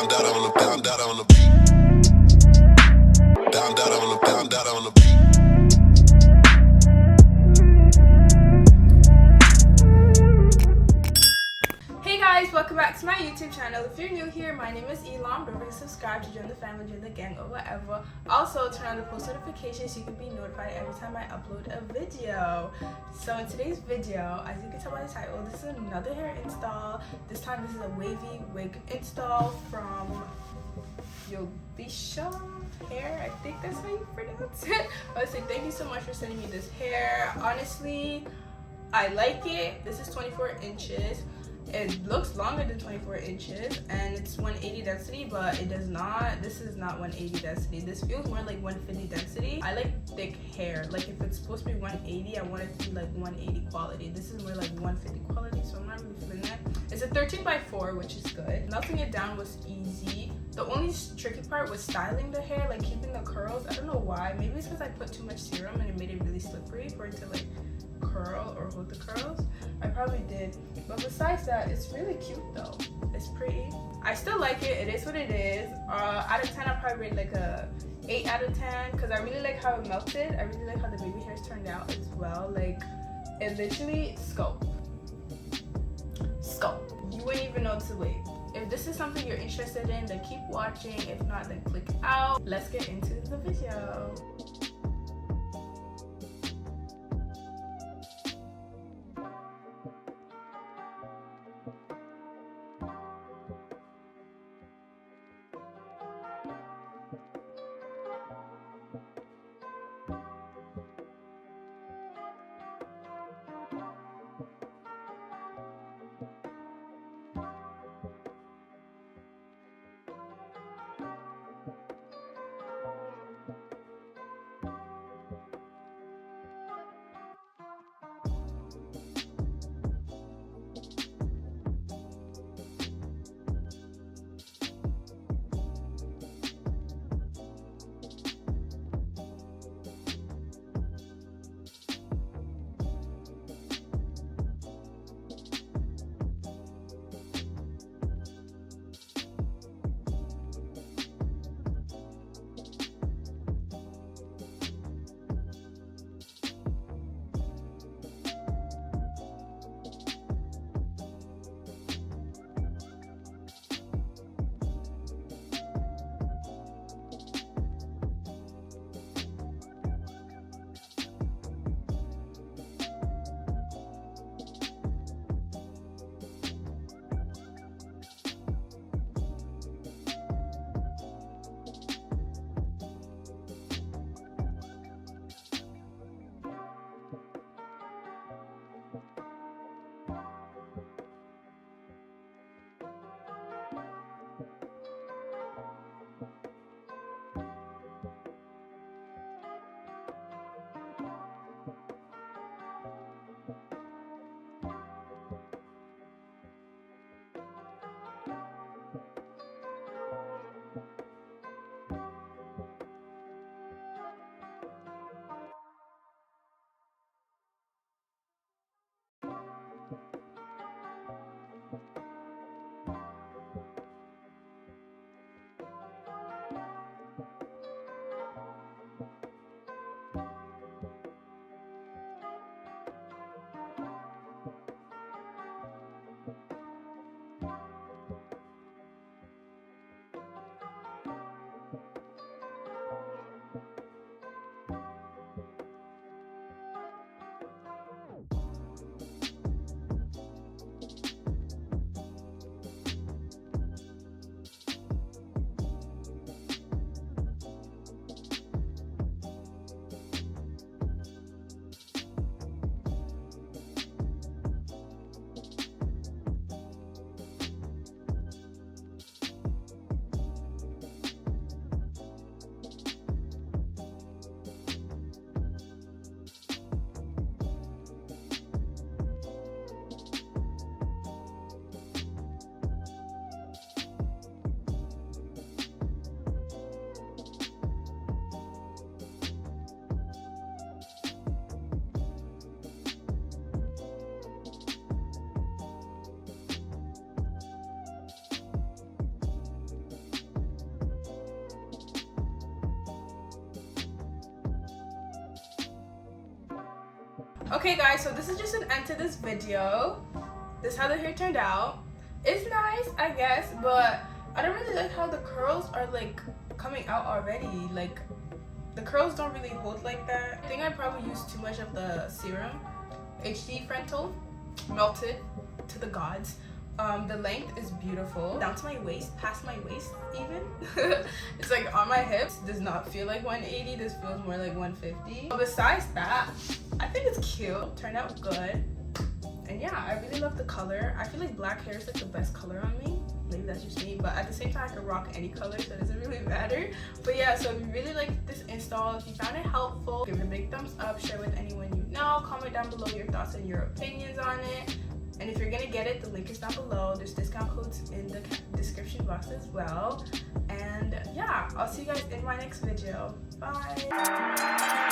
Pound that on the pound that on the beat. Pound that on the pound that on the beat. Hey guys, welcome back to my YouTube channel. If you're new here, my name is Elon. Don't forget to subscribe to join the family, join the gang, or whatever. Also, turn on the post notifications so you can be notified every time I upload a video. So in today's video, as you can tell by the title, this is another hair install. This time this is a wavy wig install from Yolissa Hair. I think that's how you pronounce it. I would say thank you so much for sending me this hair. Honestly, I like it. This is 24 inches. It looks longer than 24 inches and it's 180 density, but it does not. This is not 180 density. This feels more like 150 density. I like thick hair. Like if it's supposed to be 180, I want it to be like 180 quality. This is more like 150 quality, so I'm not really feeling that. It's a 13x4, which is good. Melting it down was easy. The only tricky part was styling the hair, like keeping the curls. I don't know why. Maybe it's because I put too much serum and it made it really slippery for it to like curl or hold the curls. I probably did, but besides that, it's really cute though. It's pretty. I still like it. It is what it is. Out of 10, I'll probably rate like a 8 out of 10 because I really like how it melted. I really like how the baby hairs turned out as well. Like it literally Scalp. You wouldn't even know to wait. If this is something you're interested in, then keep watching. If not, then click out. Let's get into the video. Okay guys, so this is just an end to this video. This is how the hair turned out. It's nice, I guess, but I don't really like how the curls are like coming out already. Like the curls don't really hold like that. I think I probably used too much of the serum. HD Frontal, melted to the gods. The length is beautiful, down to my waist, past my waist even. It's like on my hips. Does not feel like 180. This feels more like 150. But besides that, I think it's cute. Turned out good. And yeah, I really love the color. I feel like black hair is like the best color on me. Maybe that's just me, but at the same time I can rock any color, so it doesn't really matter. But yeah, so if you really like this install, if you found it helpful, give it a big thumbs up, share with anyone you know, comment down below your thoughts and your opinions on it. And if you're gonna get it, the link is down below. There's discount codes in the description box as well. And yeah, I'll see you guys in my next video. Bye.